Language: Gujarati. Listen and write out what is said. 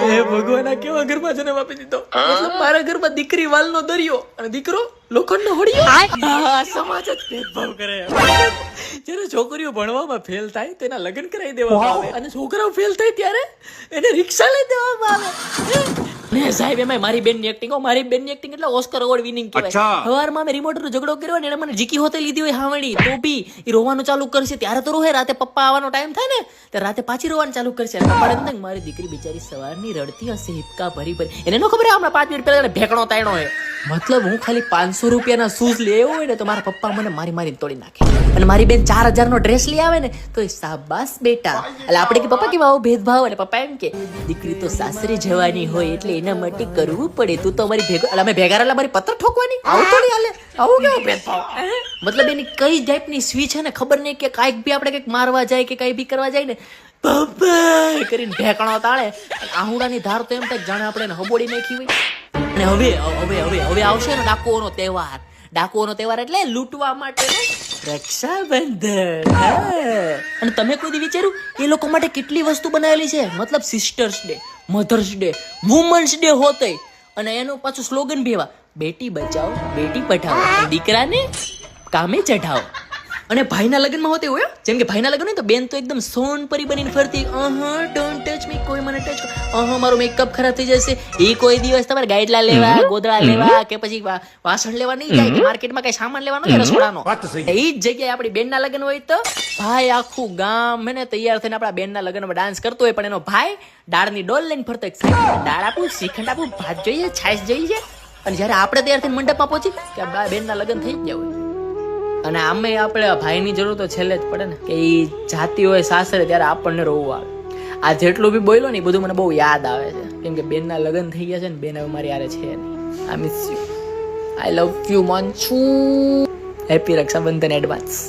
હે ભગવાન, આ કેવા ઘરમાં જન્મ આપી દીધો. મતલબ મારા ઘરમાં દીકરી વાલનો દરિયો અને દીકરો લોખંડનો હોડિયો. સમાજ જ ભેદભાવ કરે. જ્યારે છોકરીઓ ભણવામાં ફેલ થાય તેના લગ્ન કરાવી દેવામાં આવે અને છોકરાઓ ફેલ થાય ત્યારે એને રિક્ષા લઈ દેવામાં આવે. ને સાહેબ એમાં મારી બેનની એક્ટિંગ, મારી બેનની એક્ટિંગ એટલે ઓસ્કર એવોર્ડ વિનિંગ કહેવાય. સવારમાં મેં રિમોટનો ઝઘડો કર્યો ને એને મને જીકી હોતે લીધી હોય હાવણી, તો બી એ રોવાનું ચાલુ કરશે ત્યારે તો રોહે. રાતે પપ્પા આવવાનો ટાઈમ થાય ને ત્યારે રાતે પાછી રોવાનું ચાલુ કરશે. પપ્પાને એમ થાય મારી દીકરી બિચારી સવારની રડતી હશે હિપકા ભરી ભરી. એને ન ખબર હમણાં 5 મિનિટ પહેલા ભેકણો તાયણો હે. મતલબ હું ખાલી 500 રૂપિયાના શૂઝ લેવો હોય ને તો મારા પપ્પા મને મારી મારી તોડી નાખે. અને મારી બેન 4000 નો ડ્રેસ લઈ આવે ને તો એ શાબાશ બેટા. એટલે આપણે કે પપ્પા કેવા આવો ભેદભાવ, અને પપ્પા એમ કે દીકરી તો સાસરે જવાની હોય એટલે એના માટે કરવું પડે. તું તો અમારી ભેગો, એટલે અમે ભેગા રહેલા મારી પત્તર ઠોકવાની, આવું તો નહીં હાલે. આવું કેવો ભેદભાવ. મતલબ એની કઈ ટાઈપની સ્વીચ છે ને ખબર નહીં, કે કાંઈક બી આપણે કંઈક મારવા જાય કે કંઈ બી કરવા જાય ને પપ્પા કરીને ઢેકણો તાળે. આહુડાની ધાર તો એમ થાય જાણે આપણે હબોડી નાખી હોય. અને હવે હવે હવે હવે આવશે ને ડાકુઓનો તહેવાર. ડાકુઓનો તહેવાર એટલે લૂંટવા માટે રક્ષાબંધન. અને તમે કોઈ દી વિચાર્યું એ લોકો માટે કેટલી વસ્તુ બનાવેલી છે? મતલબ sister's day, mother's day, women's day હોતે, અને એનું પાછું સ્લોગન ભી એવા, બેટી બચાવો બેટી પઢાઓ, દીકરાને કામે ચઢાવો. અને ભાઈના લગ્નમાં હોતે હોય, જેમ કે ભાઈના લગ્ન હોય તો બેન તો એકદમ સોનપરી બનીને ફરતી, ડોન્ટ ટચ મી, કોઈ મને ટચ, મારો મેકઅપ ખરાબ થઈ જશે. એ કોઈ દિવસ તમારે ગાઈડલા લેવા, ગોદડા લેવા કે પછી વાસણ લેવા નહીં જાય, કે માર્કેટમાં કઈ સામાન લેવાનો છે રસોડાનો. એ જ જગ્યાએ આપણી બેનના લગ્ન હોય તો ભાઈ આખું ગામ એને તૈયાર થઈને આપણા બેનના લગ્નમાં ડાન્સ કરતો હોય, પણ એનો ભાઈ દાળની ડોલ લઈને ફરતો, દાળ આપું, શ્રીખંડ આપું, ભાત જોઈએ, છાશ જોઈએ. અને જયારે આપણે તૈયાર થઈને મંડપમાં પહોંચી કે બેનના લગ્ન થઈ ગયા હોય. અને આમે આપણે ભાઈની જરૂર તો છેલ્લે જ પડે ને, કે એ જાતી હોય સાસરે ત્યારે આપણને રોવું આવે. આ જેટલું બી બોલ્યો ને એ બધું મને બહુ યાદ આવે છે, કેમ કે બેનના લગ્ન થઈ ગયા છે ને, બેન હવે મારી યારે છે નહીં. I miss you, I love you મંચુ. Happy Rakshabandhan advance.